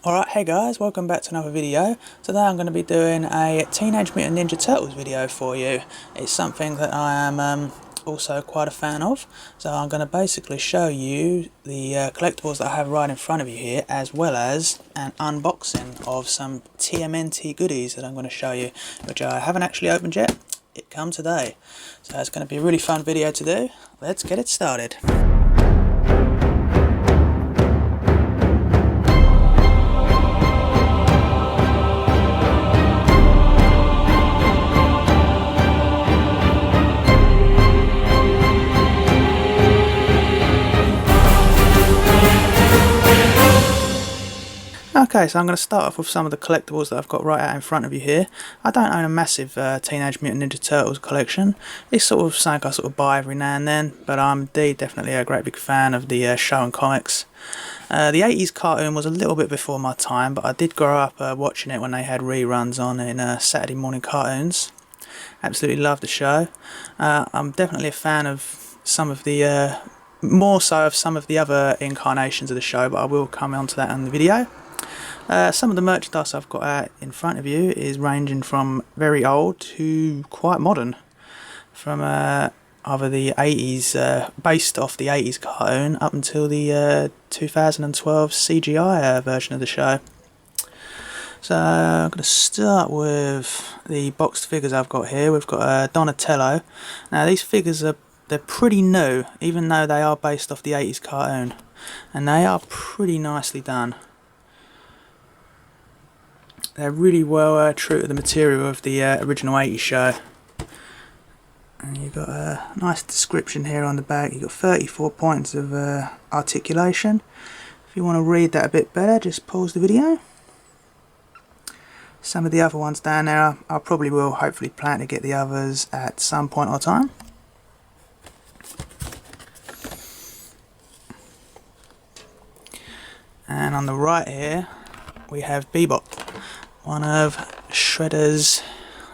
Alright, hey guys, welcome back to another video. Today I'm going to be doing a Teenage Mutant Ninja Turtles video for you. It's something that I am also quite a fan of, so I'm going to basically show you the collectibles that I have right in front of you here, as well as an unboxing of some TMNT goodies that I'm going to show you, which I haven't actually opened yet. It comes today. So it's going to be a really fun video to do. Let's get it started. Okay, so I'm going to start off with some of the collectibles that I've got right out in front of you here. I don't own a massive Teenage Mutant Ninja Turtles collection. It's sort of something I sort of buy every now and then, but I'm indeed definitely a great big fan of the show and comics. The 80s cartoon was a little bit before my time, but I did grow up watching it when they had reruns on in Saturday morning cartoons. Absolutely love the show. I'm definitely a fan of some of the, more so of some of the other incarnations of the show, but I will come on to that in the video. Some of the merchandise I've got out in front of you is ranging from very old to quite modern, from either the 80s, based off the 80s cartoon, up until the 2012 CGI version of the show. So I'm going to start with the boxed figures I've got here. We've got Donatello. Now these figures they're pretty new, even though they are based off the 80s cartoon, and they are pretty nicely done. They're really well true to the material of the original 80s show. And you've got a nice description here on the back. You've got 34 points of articulation. If you want to read that a bit better, just pause the video. Some of the other ones down there, I probably will hopefully plan to get the others at some point or time. And on the right here, we have Bebop. One of Shredder's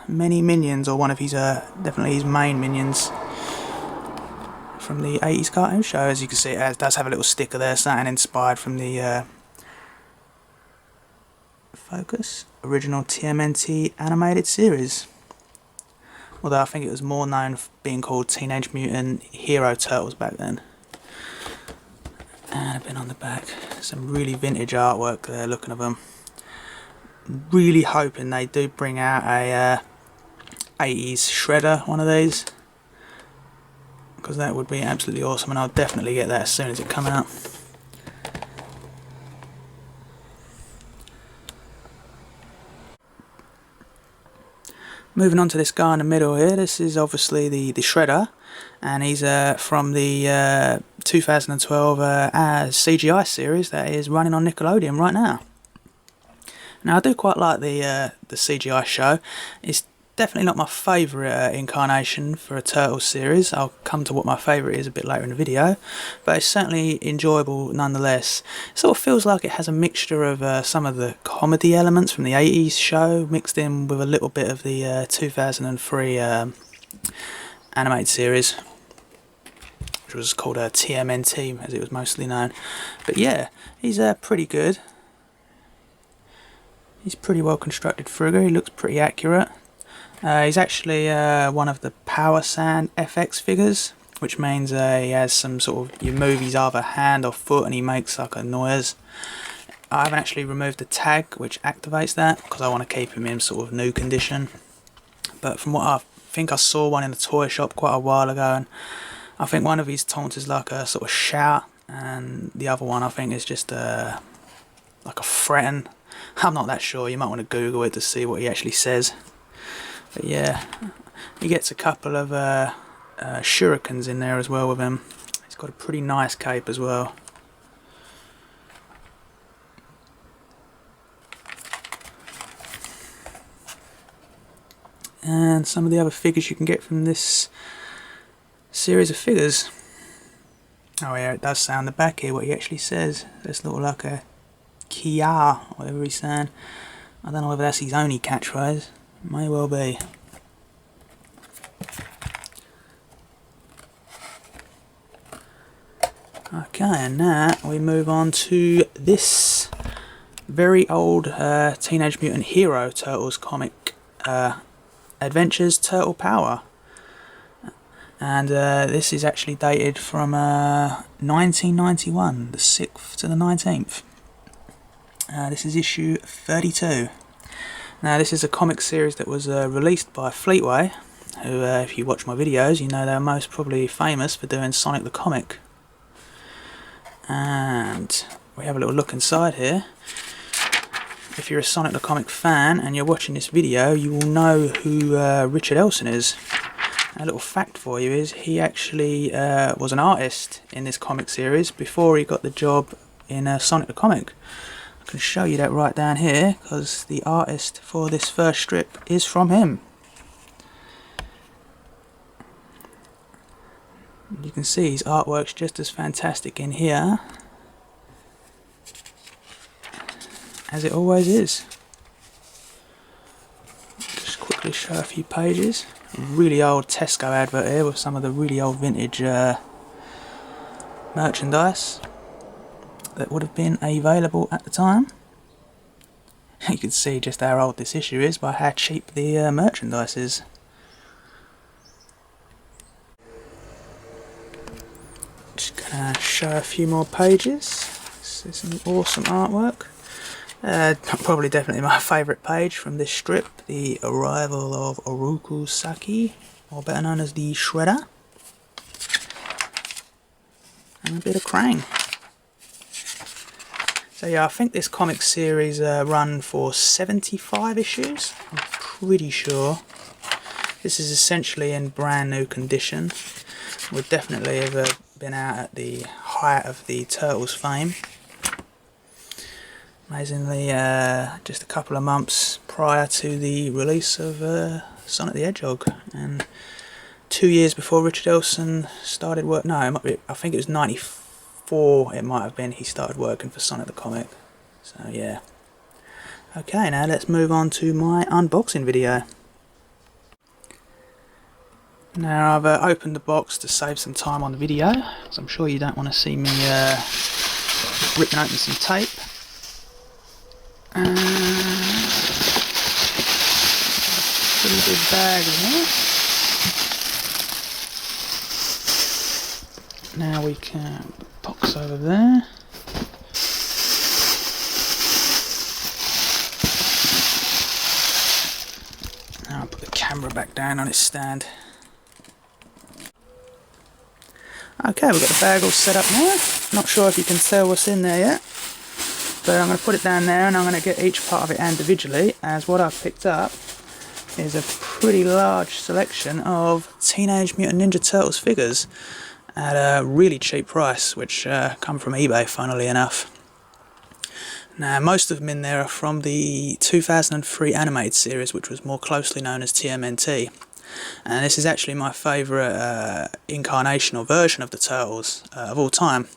many minions, or one of his, definitely his main minions from the 80s cartoon show. As you can see, it does have a little sticker there, something inspired from the Focus original TMNT animated series. Although I think it was more known for being called Teenage Mutant Hero Turtles back then. And a bit on the back, some really vintage artwork there, looking at them. Really hoping they do bring out a 80s Shredder, one of these, because that would be absolutely awesome, and I'll definitely get that as soon as it comes out. Moving on to this guy in the middle here, this is obviously the Shredder, and he's from the 2012 CGI series that is running on Nickelodeon right now. Now I do quite like the CGI show. It's definitely not my favourite incarnation for a Turtles series. I'll come to what my favourite is a bit later in the video, but it's certainly enjoyable nonetheless. It sort of feels like it has a mixture of some of the comedy elements from the 80s show mixed in with a little bit of the 2003 animated series, which was called TMNT as it was mostly known. But yeah, he's pretty good. He's pretty well constructed figure, he looks pretty accurate. He's actually one of the Power Sand FX figures, which means he has some sort of, you move his either hand or foot and he makes like a noise. I haven't actually removed the tag which activates that, because I want to keep him in sort of new condition. But from what I think I saw one in the toy shop quite a while ago, and I think one of his taunts is like a sort of shout, and the other one I think is just like a threaten. I'm not that sure, you might want to Google it to see what he actually says. But yeah, he gets a couple of shurikens in there as well with him. He's got a pretty nice cape as well. And some of the other figures you can get from this series of figures. Oh yeah, it does say on the back here what he actually says. This looks like a Kia, whatever he's saying. I don't know whether that's his only catchphrase. May well be. Okay, and now we move on to this very old Teenage Mutant Hero Turtles comic, Adventures Turtle Power. And this is actually dated from 1991, the 6th to the 19th. This is issue 32. Now this is a comic series that was released by Fleetway, who if you watch my videos you know they're most probably famous for doing Sonic the Comic. And we have a little look inside here. If you're a Sonic the Comic fan and you're watching this video, you will know who Richard Elson is. A little fact for you is he actually was an artist in this comic series before he got the job in Sonic the Comic. I can show you that right down here because the artist for this first strip is from him. You can see his artwork's just as fantastic in here as it always is. Just quickly show a few pages. A really old Tesco advert here with some of the really old vintage merchandise that would have been available at the time. You can see just how old this issue is by how cheap the merchandise is. Just gonna show a few more pages. This is some awesome artwork. Probably definitely my favourite page from this strip, the arrival of Oroku Saki, or better known as the Shredder, and a bit of Krang. So yeah, I think this comic series run for 75 issues, I'm pretty sure. This is essentially in brand new condition. Would definitely have been out at the height of the Turtles fame. Amazingly, just a couple of months prior to the release of Sonic the Hedgehog, and 2 years before Richard Elson started work. No, it might be, I think it was 94. It might have been he started working for Sonic the Comic. So yeah. Okay, now let's move on to my unboxing video. Now I've opened the box to save some time on the video, because I'm sure you don't want to see me ripping open some tape. Pretty big bag here. Now we can put the box over there. Now I'll put the camera back down on its stand. Okay, we've got the bag all set up now. Not sure if you can tell what's in there yet, but I'm going to put it down there and I'm going to get each part of it individually, as what I've picked up is a pretty large selection of Teenage Mutant Ninja Turtles figures at a really cheap price, which come from eBay, funnily enough. Now, most of them in there are from the 2003 animated series, which was more closely known as TMNT. And this is actually my favourite incarnation or version of the Turtles of all time.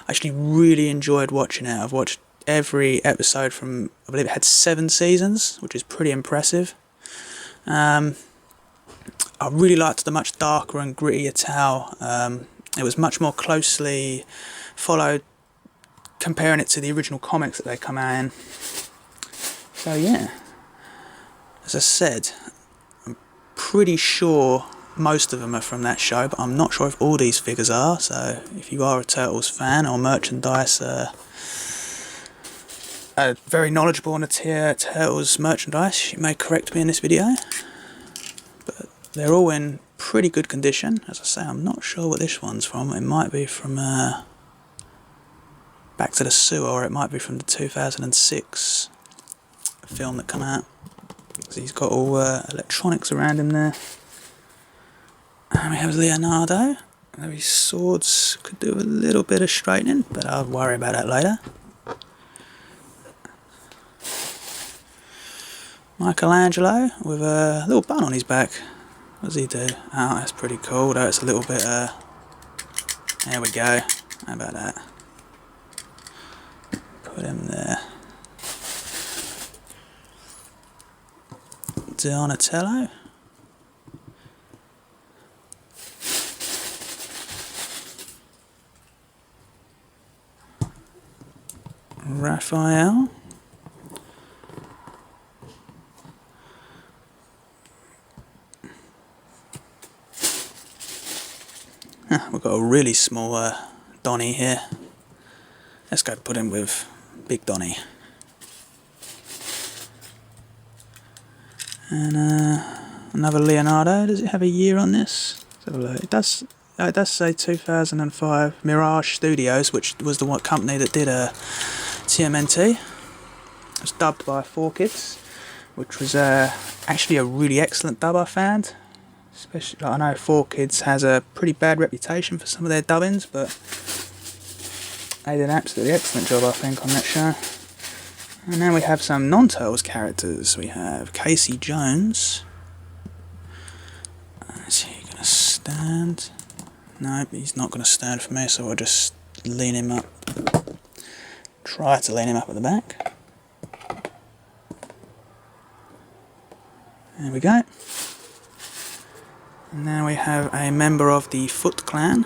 I actually really enjoyed watching it. I've watched every episode from, I believe it had 7 seasons, which is pretty impressive. I really liked the much darker and grittier tale. It was much more closely followed, comparing it to the original comics that they come out in. So yeah, as I said, pretty sure most of them are from that show, but I'm not sure if all these figures are. So if you are a Turtles fan or merchandise very knowledgeable on the Turtles merchandise, you may correct me in this video, but they're all in pretty good condition. As I say, I'm not sure what this one's from. It might be from Back to the Sewer, or it might be from the 2006 film that came out. So he's got all electronics around him there. And we have Leonardo. His swords could do a little bit of straightening, but I'll worry about that later. Michelangelo with a little bun on his back. What does he do? Oh, that's pretty cool. Though it's a little bit. There we go. How about that? Put him there. Donatello. Raphael. We've got a really small Donnie here. Let's go put him with Big Donnie. And another Leonardo. Does it have a year on this? Let's have a look. It does say 2005 Mirage Studios, which was the one company that did TMNT. It was dubbed by 4Kids, which was actually a really excellent dub, I found. Especially, like, I know 4Kids has a pretty bad reputation for some of their dubbings, but they did an absolutely excellent job, I think, on that show. And now we have some non-Turtles characters. We have Casey Jones. Is he going to stand? No, he's not going to stand for me, so I'll just lean him up. Try to lean him up at the back. There we go. And now we have a member of the Foot Clan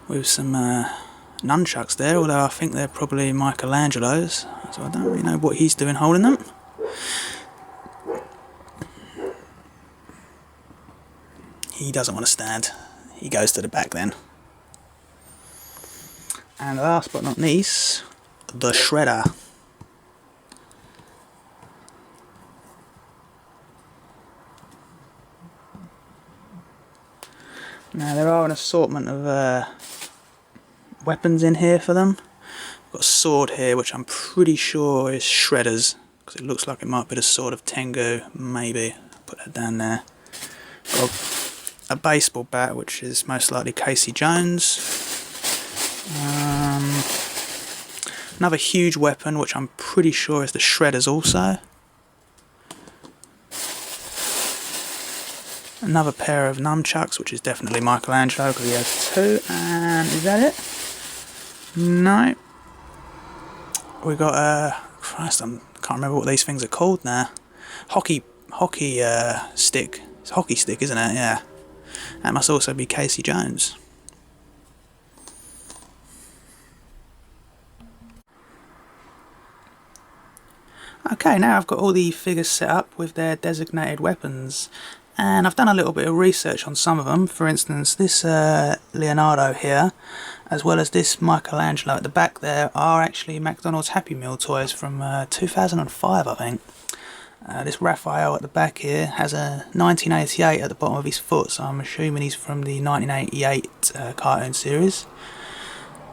with some nunchucks there, although I think they're probably Michelangelo's, so I don't really know what he's doing holding them. He doesn't want to stand. He goes to the back then. And last but not least, the Shredder. Now there are an assortment of weapons in here for them. I've got a sword here which I'm pretty sure is Shredder's, because it looks like it might be the sword of Tengu, maybe. I'll put that down there. Got a baseball bat which is most likely Casey Jones. Another huge weapon which I'm pretty sure is the Shredder's also. Another pair of nunchucks, which is definitely Michelangelo because he has two. And is that it? No. We got Christ, I can't remember what these things are called now. Hockey stick. It's a hockey stick, isn't it? Yeah. That must also be Casey Jones. Okay, now I've got all the figures set up with their designated weapons. And I've done a little bit of research on some of them. For instance, this Leonardo here, as well as this Michelangelo at the back there, are actually McDonald's Happy Meal toys from 2005, I think. This Raphael at the back here has a 1988 at the bottom of his foot, so I'm assuming he's from the 1988 cartoon series.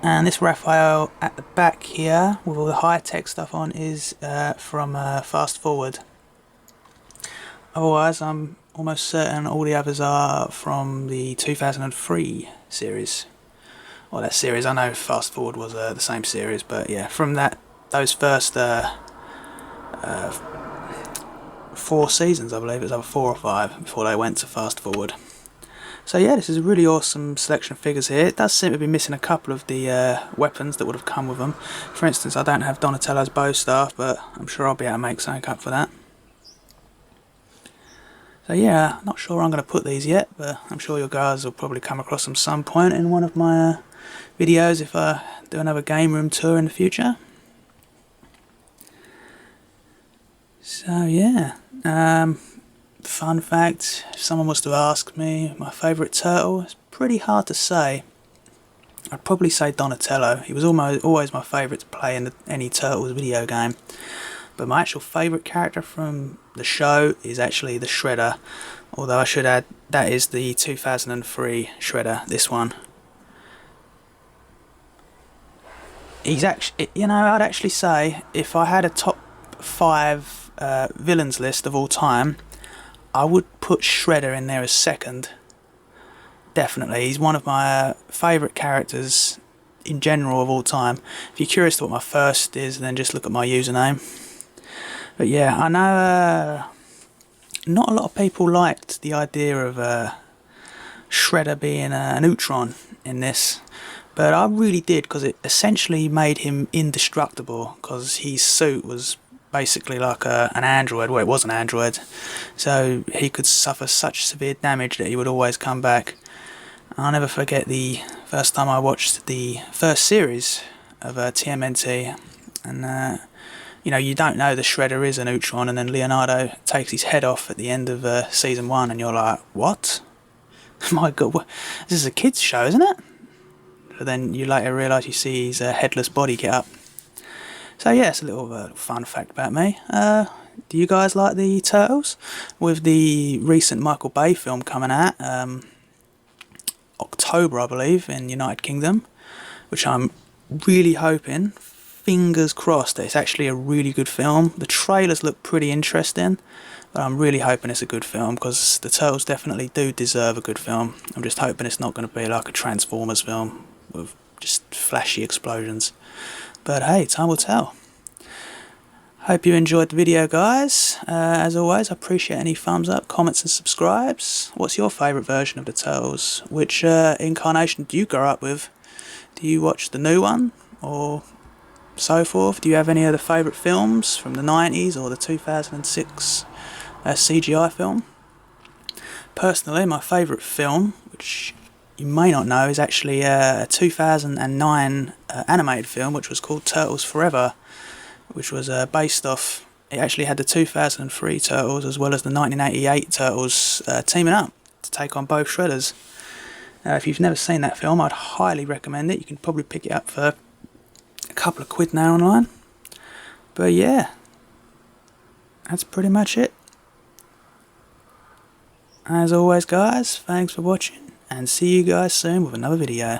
And this Raphael at the back here, with all the high-tech stuff on, is from Fast Forward. Otherwise, I'm almost certain all the others are from the 2003 series. Well, that series, I know Fast Forward was the same series, but yeah, from those first 4 seasons, I believe it was either 4 or 5 before they went to Fast Forward. So yeah, this is a really awesome selection of figures here. It does seem to be missing a couple of the weapons that would have come with them. For instance, I don't have Donatello's bow staff, but I'm sure I'll be able to make something up for that. So yeah, not sure I'm going to put these yet, but I'm sure you guys will probably come across them some point in one of my videos if I do another game room tour in the future. So yeah, fun fact, if someone was to ask me my favourite turtle, it's pretty hard to say. I'd probably say Donatello. He was always my favourite to play in any Turtles video game. But my actual favourite character from the show is actually the Shredder. Although I should add, that is the 2003 Shredder, this one. He's actually, you know, I'd actually say if I had a top 5 villains list of all time, I would put Shredder in there as second. Definitely, he's one of my favourite characters in general of all time. If you're curious to what my first is, then just look at my username. But yeah, I know not a lot of people liked the idea of Shredder being a neutron in this, but I really did, because it essentially made him indestructible, because his suit was basically like an android. Well, it was an android, so he could suffer such severe damage that he would always come back. I'll never forget the first time I watched the first series of TMNT, and you know, you don't know the Shredder is a neutron, and then Leonardo takes his head off at the end of season 1, and you're like, what? My God, this is a kids show, isn't it? But then you later realise you see his headless body get up. So yeah, it's a little fun fact about me. Do you guys like the Turtles? With the recent Michael Bay film coming out, October I believe, in United Kingdom, which I'm really hoping, fingers crossed, that it's actually a really good film. The trailers look pretty interesting, but I'm really hoping it's a good film, because the Turtles definitely do deserve a good film. I'm just hoping it's not going to be like a Transformers film with just flashy explosions. But hey, time will tell. Hope you enjoyed the video, guys. As always, I appreciate any thumbs up, comments and subscribes. What's your favourite version of the Turtles? Which incarnation do you grow up with? Do you watch the new one, or so forth? Do you have any other favourite films from the 90s or the 2006 CGI film? Personally, my favourite film, which you may not know, is actually a 2009 animated film which was called Turtles Forever, which was based off, it actually had the 2003 Turtles as well as the 1988 Turtles teaming up to take on both Shredders. If you've never seen that film, I'd highly recommend it. You can probably pick it up for a couple of quid now online. But yeah, that's pretty much it. As always, guys, thanks for watching, and see you guys soon with another video.